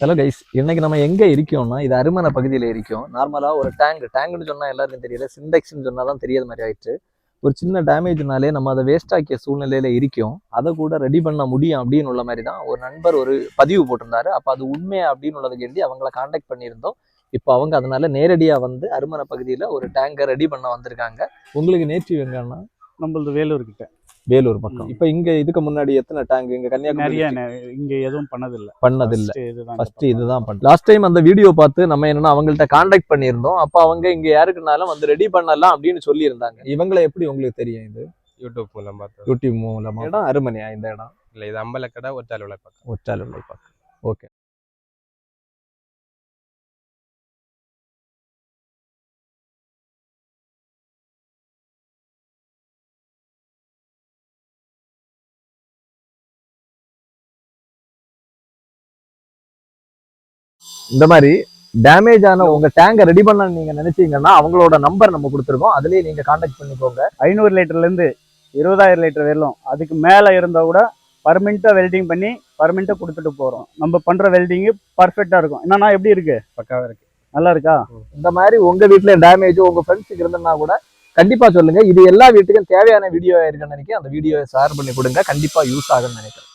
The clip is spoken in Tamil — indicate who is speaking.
Speaker 1: ஹலோ கைஸ், இன்னைக்கு நம்ம எங்க இருக்கோம்னா இது அருமனை பகுதியில் இருக்கோம். நார்மலா ஒரு டேங்க்னு சொன்னா எல்லாருக்கும் தெரியல, சிண்டெக்ஸ்ன்னு சொன்னா தான் தெரியாத மாதிரி ஆயிடுச்சு. ஒரு சின்ன டேமேஜ்னாலே நம்ம அதை வேஸ்ட் ஆக்கிய சூழ்நிலையில இருக்கோம். அதை கூட ரெடி பண்ண முடியும் அப்படின்னு உள்ள மாதிரி தான் ஒரு நண்பர் ஒரு பதிவு போட்டிருந்தாரு. அப்ப அது உண்மையா அப்படின்னு உள்ளதை கேட்டி அவங்கள கான்டாக்ட் பண்ணியிருந்தோம். இப்போ அவங்க அதனால நேரடியா வந்து அருமனை பகுதியில ஒரு டேங்கை ரெடி பண்ண வந்திருக்காங்க. உங்களுக்கு நேற்று எங்கன்னா
Speaker 2: நம்மளது வேலூர் கிட்ட,
Speaker 1: வேலூர் பக்கம். இப்ப இங்க இதுக்கு முன்னாடி எத்தனை டேங்க் இங்க கன்னியாகுமரி
Speaker 2: இங்க எதுவும் பண்ணதில்ல.
Speaker 1: ஃபர்ஸ்ட் இதுதான் பண்ண. லாஸ்ட் டைம் அந்த வீடியோ பார்த்து நம்ம என்னன்னா அவங்கள்ட்ட கான்டாக்ட் பண்ணியிருந்தோம். அப்ப அவங்க இங்க யாருக்குனாலும் வந்து ரெடி பண்ணலாம் அப்படின்னு சொல்லி இருந்தாங்க. இவங்களை எப்படி உங்களுக்கு தெரியும்? இது
Speaker 3: யூடியூப் மூலம் பார்த்தோம்.
Speaker 1: யூடியூப் மூலமா. இடம் அருமனையா இந்த இடம்?
Speaker 3: இல்லை, இது அம்பலக்கடை ஒற்றால் விளைப்பாக்கம்.
Speaker 1: ஒற்றால் விளைப்பாக்கம். ஓகே. இந்த மாதிரி டேமேஜ் ஆன உங்க டேங்கை ரெடி பண்ண நீங்க நினைச்சீங்கன்னா அவங்களோட நம்பர் நம்ம கொடுத்துருக்கோம். அதுலயே நீங்க கான்டாக்ட் பண்ணிக்கோங்க.
Speaker 2: 500 லிட்டர்ல இருந்து 20,000 லிட்டர் வரலாம். அதுக்கு மேல இருந்தா கூட பர்மனெண்டா வெல்டிங் பண்ணி பர்மனெண்டா கொடுத்துட்டு போறோம். நம்ம பண்ற வெல்டிங் பர்ஃபெக்டா இருக்கும். என்னன்னா எப்படி இருக்கு?
Speaker 3: பக்காவா இருக்கு.
Speaker 2: நல்லா இருக்கா?
Speaker 1: இந்த மாதிரி உங்க வீட்டுல டேமேஜ் உங்க ஃப்ரெண்ட்ஸுக்கு இருந்ததுன்னா கூட கண்டிப்பா சொல்லுங்க. இது எல்லா வீட்டுக்கும் தேவையான வீடியோ இருக்குன்னு நினைக்கிறேன். அந்த வீடியோவை ஷேர் பண்ணி கொடுங்க. கண்டிப்பா யூஸ் ஆகும்னு நினைக்கிறேன்.